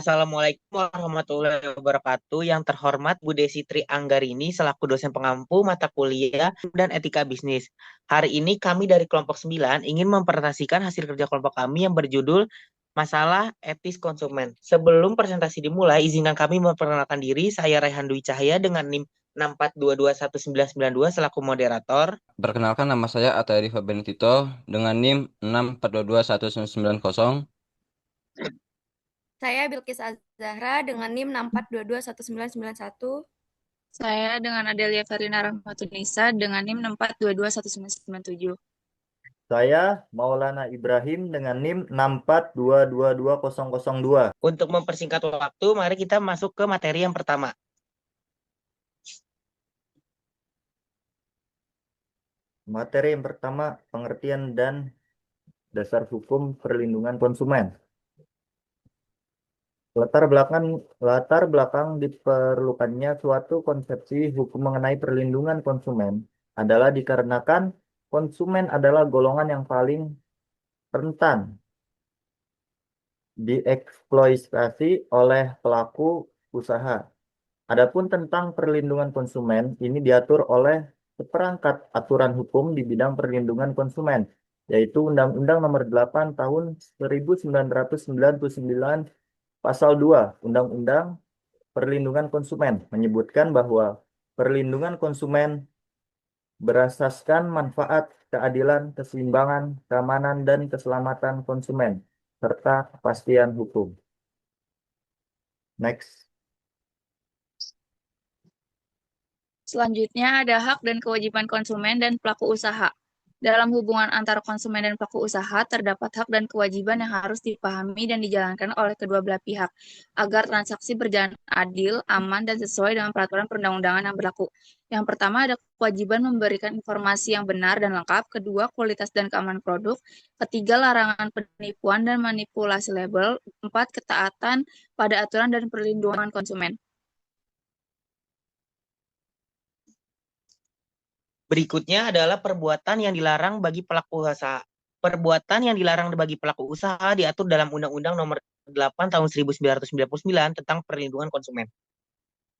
Assalamualaikum warahmatullahi wabarakatuh. Yang terhormat Bu Desi Tri Anggarini selaku dosen pengampu mata kuliah dan etika bisnis. Hari ini kami dari kelompok 9 ingin mempresentasikan hasil kerja kelompok kami yang berjudul Masalah Etis Konsumen. Sebelum presentasi dimulai, izinkan kami memperkenalkan diri. Saya Raihan Dwi Cahaya dengan NIM 642219992 selaku moderator. Perkenalkan, nama saya Atayadi Fabenitito dengan NIM 6422190. Saya Bilkis Azahra dengan NIM 642219991. Saya dengan Adelia Farina Rahmatunisa dengan NIM 6422199. Saya Maulana Ibrahim dengan NIM 642222002. Untuk mempersingkat waktu, mari kita masuk ke materi yang pertama. Materi yang pertama, pengertian dan dasar hukum perlindungan konsumen. Latar belakang diperlukannya suatu konsepsi hukum mengenai perlindungan konsumen adalah dikarenakan konsumen adalah golongan yang paling rentan dieksploitasi oleh pelaku usaha. Adapun tentang perlindungan konsumen, ini diatur oleh seperangkat aturan hukum di bidang perlindungan konsumen, yaitu Undang-Undang Nomor 8 Tahun 1999 Pasal 2 Undang-Undang Perlindungan Konsumen menyebutkan bahwa perlindungan konsumen berasaskan manfaat, keadilan, keseimbangan, keamanan, dan keselamatan konsumen, serta kepastian hukum. Next. Selanjutnya ada hak dan kewajiban konsumen dan pelaku usaha. Dalam hubungan antara konsumen dan pelaku usaha, terdapat hak dan kewajiban yang harus dipahami dan dijalankan oleh kedua belah pihak agar transaksi berjalan adil, aman, dan sesuai dengan peraturan perundang-undangan yang berlaku. Yang pertama ada kewajiban memberikan informasi yang benar dan lengkap, kedua kualitas dan keamanan produk, ketiga larangan penipuan dan manipulasi label, empat ketaatan pada aturan dan perlindungan konsumen. Berikutnya adalah perbuatan yang dilarang bagi pelaku usaha. Perbuatan yang dilarang bagi pelaku usaha diatur dalam Undang-Undang Nomor 8 Tahun 1999 tentang perlindungan konsumen.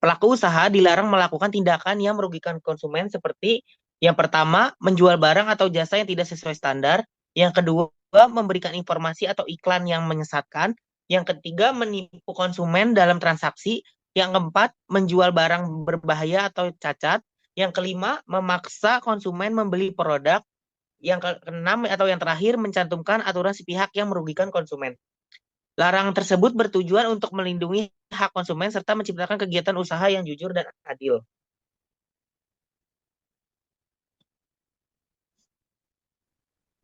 Pelaku usaha dilarang melakukan tindakan yang merugikan konsumen seperti yang pertama, menjual barang atau jasa yang tidak sesuai standar. Yang kedua, memberikan informasi atau iklan yang menyesatkan. Yang ketiga, menipu konsumen dalam transaksi. Yang keempat, menjual barang berbahaya atau cacat. Yang kelima, memaksa konsumen membeli produk. Yang keenam atau yang terakhir, mencantumkan aturan sepihak yang merugikan konsumen. Larangan tersebut bertujuan untuk melindungi hak konsumen serta menciptakan kegiatan usaha yang jujur dan adil.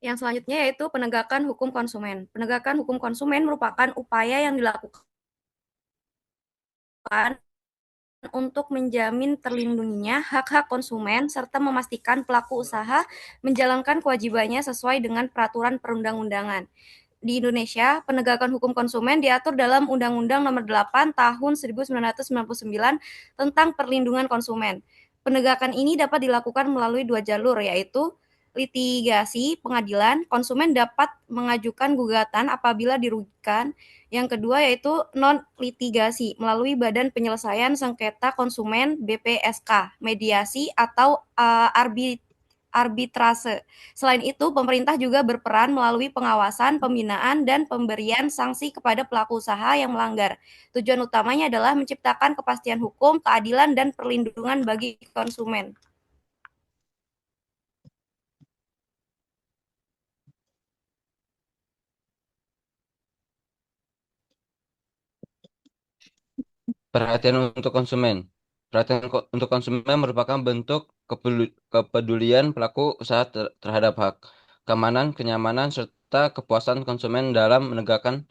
Yang selanjutnya yaitu penegakan hukum konsumen. Penegakan hukum konsumen merupakan upaya yang dilakukan untuk menjamin terlindunginya hak-hak konsumen serta memastikan pelaku usaha menjalankan kewajibannya sesuai dengan peraturan perundang-undangan. Di Indonesia, penegakan hukum konsumen diatur dalam Undang-Undang Nomor 8 Tahun 1999 tentang perlindungan konsumen. Penegakan ini dapat dilakukan melalui dua jalur, yaitu litigasi pengadilan, konsumen dapat mengajukan gugatan apabila dirugikan. Yang kedua yaitu non-litigasi, melalui Badan Penyelesaian Sengketa Konsumen BPSK, mediasi atau arbitrase. Selain itu, pemerintah juga berperan melalui pengawasan, pembinaan, dan pemberian sanksi kepada pelaku usaha yang melanggar. Tujuan utamanya adalah menciptakan kepastian hukum, keadilan, dan perlindungan bagi konsumen. Perhatian untuk konsumen. Perhatian untuk konsumen merupakan bentuk kepedulian pelaku usaha terhadap hak, keamanan, kenyamanan, serta kepuasan konsumen dalam menegakkan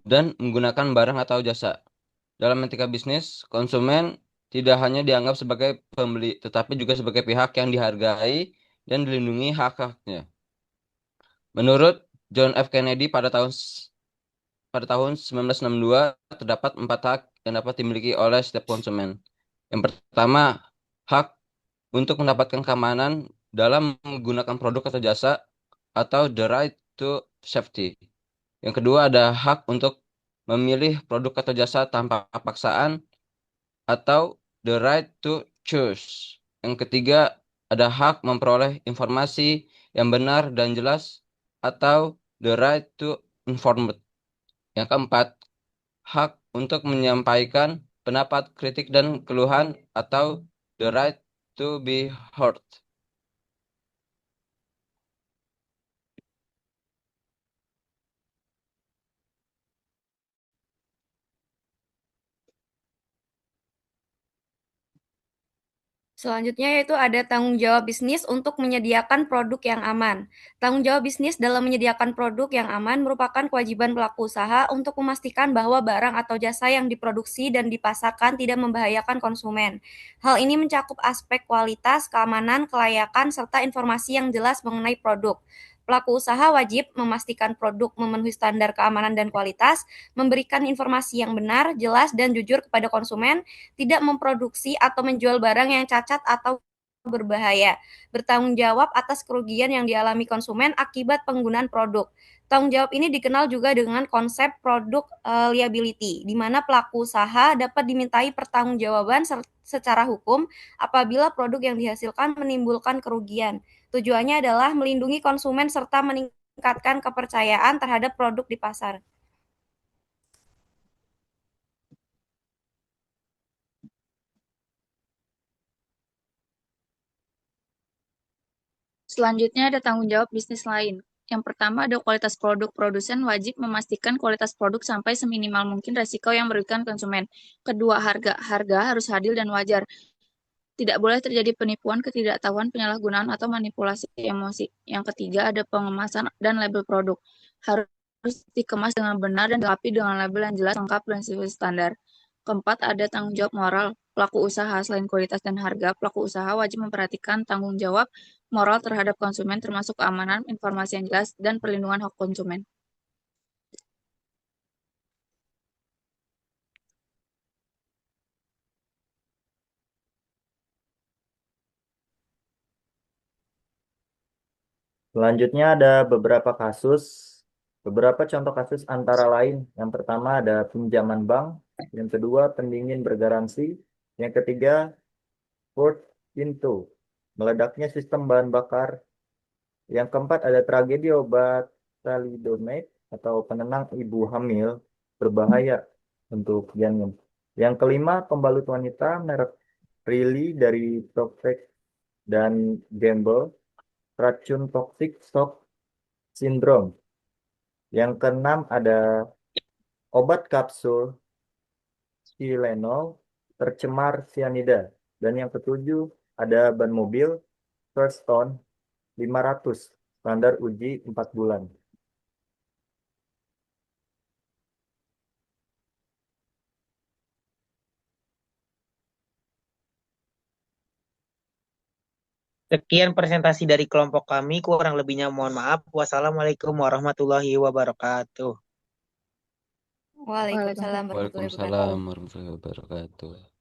dan menggunakan barang atau jasa. Dalam etika bisnis, konsumen tidak hanya dianggap sebagai pembeli, tetapi juga sebagai pihak yang dihargai dan dilindungi hak-haknya. Menurut John F. Kennedy pada tahun 1962 terdapat 4 hak yang dapat dimiliki oleh setiap konsumen. Yang pertama, hak untuk mendapatkan keamanan dalam menggunakan produk atau jasa atau the right to safety. Yang kedua ada hak untuk memilih produk atau jasa tanpa paksaan, atau the right to choose. Yang ketiga, ada hak memperoleh informasi yang benar dan jelas, atau the right to informed. Yang keempat, hak untuk menyampaikan pendapat, kritik, dan keluhan, atau the right to be heard. Selanjutnya yaitu ada tanggung jawab bisnis untuk menyediakan produk yang aman. Tanggung jawab bisnis dalam menyediakan produk yang aman merupakan kewajiban pelaku usaha untuk memastikan bahwa barang atau jasa yang diproduksi dan dipasarkan tidak membahayakan konsumen. Hal ini mencakup aspek kualitas, keamanan, kelayakan, serta informasi yang jelas mengenai produk. Pelaku usaha wajib memastikan produk memenuhi standar keamanan dan kualitas, memberikan informasi yang benar, jelas, dan jujur kepada konsumen, tidak memproduksi atau menjual barang yang cacat atau berbahaya, bertanggung jawab atas kerugian yang dialami konsumen akibat penggunaan produk. Tanggung jawab ini dikenal juga dengan konsep produk liability, di mana pelaku usaha dapat dimintai pertanggungjawaban secara hukum apabila produk yang dihasilkan menimbulkan kerugian. Tujuannya adalah melindungi konsumen serta meningkatkan kepercayaan terhadap produk di pasar. Selanjutnya ada tanggung jawab bisnis lain. Yang pertama ada kualitas produk. Produsen wajib memastikan kualitas produk sampai seminimal mungkin resiko yang merugikan konsumen. Kedua, harga. Harga harus adil dan wajar. Tidak boleh terjadi penipuan, ketidaktahuan, penyalahgunaan, atau manipulasi emosi. Yang ketiga ada pengemasan dan label produk. Harus dikemas dengan benar dan dilengkapi dengan label yang jelas, lengkap, dan sesuai standar. Keempat, ada tanggung jawab moral pelaku usaha. Selain kualitas dan harga, pelaku usaha wajib memperhatikan tanggung jawab moral terhadap konsumen, termasuk keamanan, informasi yang jelas, dan perlindungan hak konsumen. Selanjutnya ada beberapa contoh kasus antara lain. Yang pertama ada pinjaman bank, yang kedua pendingin bergaransi, yang ketiga Ford Pinto, meledaknya sistem bahan bakar, yang keempat ada tragedi obat thalidomide atau penenang ibu hamil berbahaya untuk janin. Yang kelima pembalut wanita merek Riley dari Procter dan Gamble, racun toxic shock syndrome. Yang keenam ada obat kapsul Tylenol tercemar cyanida. Dan yang ketujuh ada ban mobil Firestone 500 standar uji 4 bulan. Sekian presentasi dari kelompok kami, kurang lebihnya mohon maaf. Wassalamualaikum warahmatullahi wabarakatuh. Waalaikumsalam warahmatullahi wabarakatuh. Waalaikumsalam warahmatullahi wabarakatuh.